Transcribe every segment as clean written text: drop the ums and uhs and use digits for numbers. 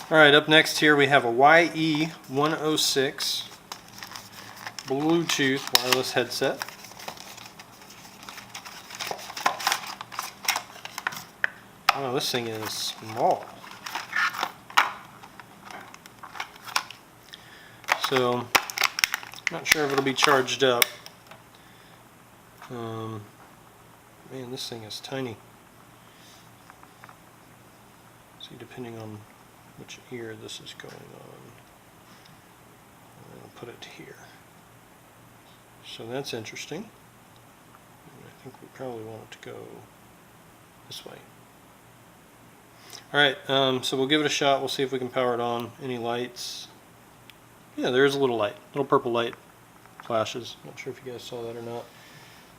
Alright, up next here we have a YE-106 Bluetooth wireless headset. Oh, this thing is small. So, not sure if it'll be charged up. Man, this thing is tiny. See, depending on which ear this is going on, I'll put it here. So that's interesting. I think we probably want it to go this way. Alright, so we'll give it a shot. We'll see if we can power it on. Any lights? Yeah, there is a little light. Little purple light flashes. Not sure if you guys saw that or not.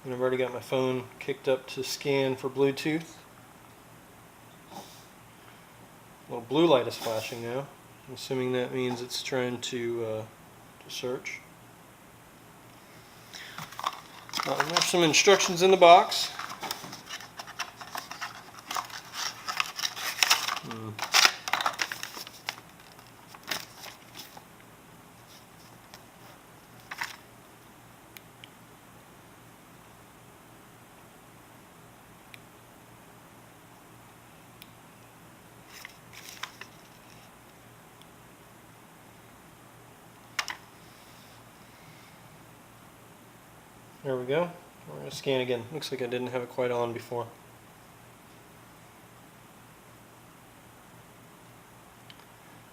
And I've already got my phone kicked up to scan for Bluetooth. A little blue light is flashing now. I'm assuming that means it's trying to search. There's some instructions in the box. There we go. We're going to scan again. Looks like I didn't have it quite on before.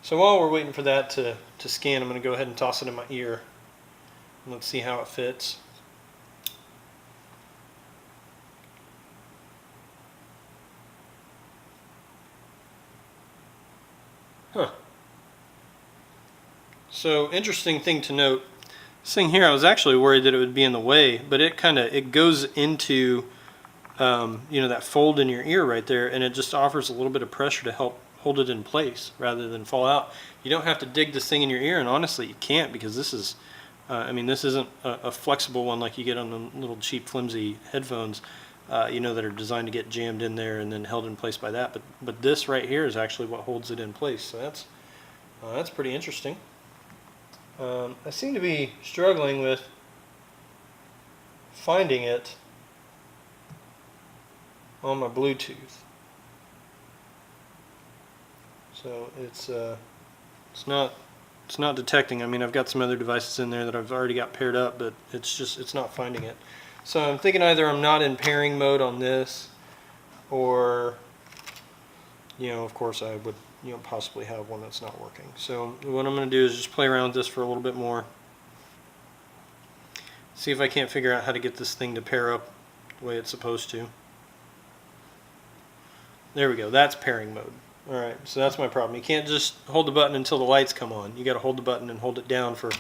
So while we're waiting for that to scan, I'm going to go ahead and toss it in my ear. And let's see how it fits. Huh. So, interesting thing to note. This thing here, I was actually worried that it would be in the way, but it goes into that fold in your ear right there, and it just offers a little bit of pressure to help hold it in place rather than fall out. You don't have to dig this thing in your ear, and honestly you can't, because this is this isn't a flexible one like you get on the little cheap flimsy headphones that are designed to get jammed in there and then held in place by that, but this right here is actually what holds it in place. So that's pretty interesting. I seem to be struggling with finding it on my Bluetooth. So it's not detecting. I mean, I've got some other devices in there that I've already got paired up, but it's not finding it. So I'm thinking either I'm not in pairing mode on this, or of course I would possibly have one that's not working. So what I'm going to do is just play around with this for a little bit more. See if I can't figure out how to get this thing to pair up the way it's supposed to. There we go. That's pairing mode. Alright, so that's my problem. You can't just hold the button until the lights come on. You got to hold the button and hold it down for,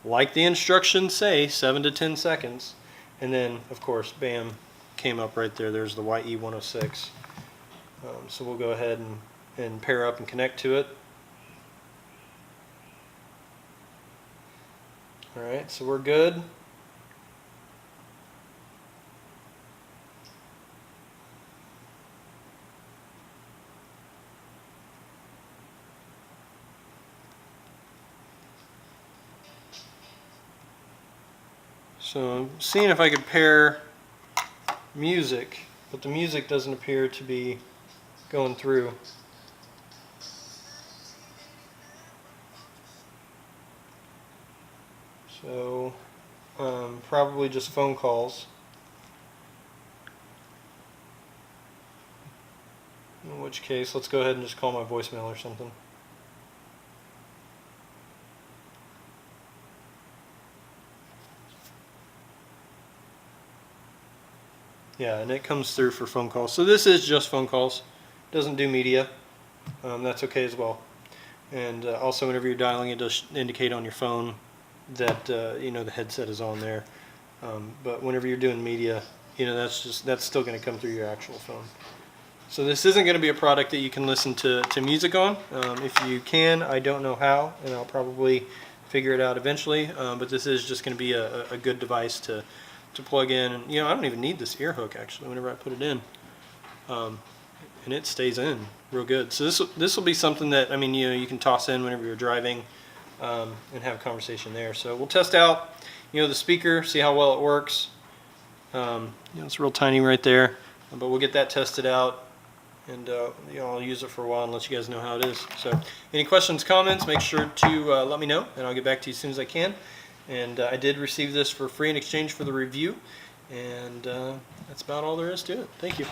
like the instructions say, 7 to 10 seconds. And then, of course, bam, came up right there. There's the YE-106. So we'll go ahead and pair up and connect to it. Alright, so we're good. So I'm seeing if I could pair music, but the music doesn't appear to be going through. So probably just phone calls. In which case, let's go ahead and just call my voicemail or something. Yeah, and it comes through for phone calls. So this is just phone calls. Doesn't do media. That's okay as well. And also, whenever you're dialing, it does indicate on your phone that the headset is on there. But whenever you're doing media, that's still going to come through your actual phone. So this isn't going to be a product that you can listen to music on. If you can, I don't know how, and I'll probably figure it out eventually. But this is just going to be a good device to plug in. And I don't even need this ear hook actually. Whenever I put it in, and it stays in real good. So this will be something that, I mean, you know, you can toss in whenever you're driving and have a conversation there. So we'll test out, you know, the speaker, see how well it works. You know, it's real tiny right there, but we'll get that tested out, and you know, I'll use it for a while and let you guys know how it is. So any questions, comments, make sure to let me know, and I'll get back to you as soon as I can. And I did receive this for free in exchange for the review, and that's about all there is to it. Thank you.